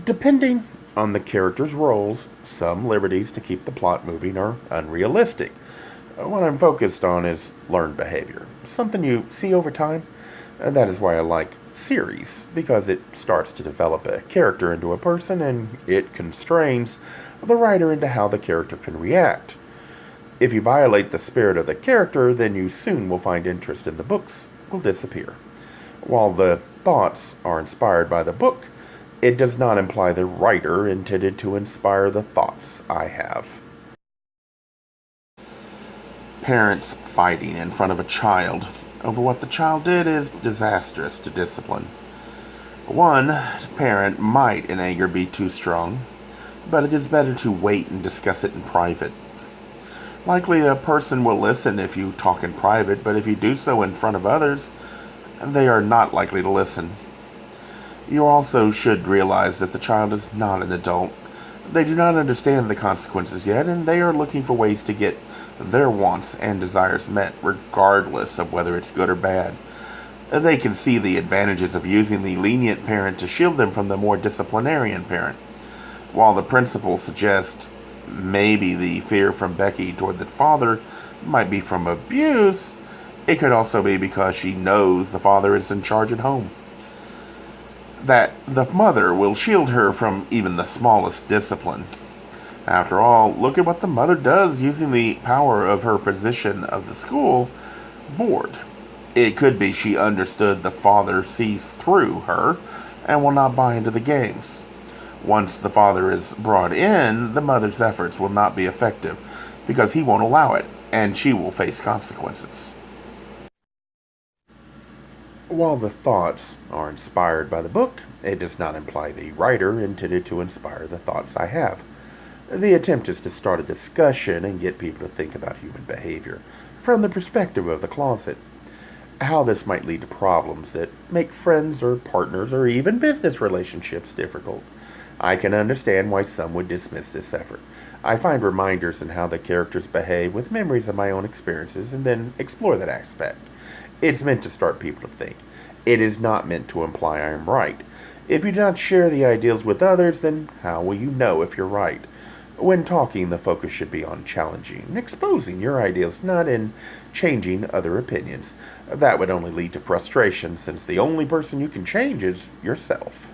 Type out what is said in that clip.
Depending on the character's roles, some liberties to keep the plot moving are unrealistic. What I'm focused on is learned behavior, something you see over time. That is why I like series, because it starts to develop a character into a person and it constrains the writer into how the character can react. If you violate the spirit of the character, then you soon will find interest in the books will disappear. While the thoughts are inspired by the book, it does not imply the writer intended to inspire the thoughts I have. Parents fighting in front of a child over what the child did is disastrous to discipline. One parent might in anger be too strong, but it is better to wait and discuss it in private. Likely a person will listen if you talk in private, but if you do so in front of others, they are not likely to listen. You also should realize that the child is not an adult. They do not understand the consequences yet, and they are looking for ways to get their wants and desires met, regardless of whether it's good or bad. They can see the advantages of using the lenient parent to shield them from the more disciplinarian parent. While the principal suggests maybe the fear from Becky toward the father might be from abuse, it could also be because she knows the father is in charge at home. That the mother will shield her from even the smallest discipline. After all, look at what the mother does using the power of her position of the school board. It could be she understood the father sees through her and will not buy into the games. Once the father is brought in, the mother's efforts will not be effective because he won't allow it, and she will face consequences. While the thoughts are inspired by the book, it does not imply the writer intended to inspire the thoughts I have. The attempt is to start a discussion and get people to think about human behavior from the perspective of the closet. How this might lead to problems that make friends or partners or even business relationships difficult. I can understand why some would dismiss this effort. I find reminders in how the characters behave with memories of my own experiences and then explore that aspect. It's meant to start people to think. It is not meant to imply I am right. If you do not share the ideals with others, then how will you know if you're right? When talking, the focus should be on challenging and exposing your ideas, not in changing other opinions. That would only lead to frustration, since the only person you can change is yourself.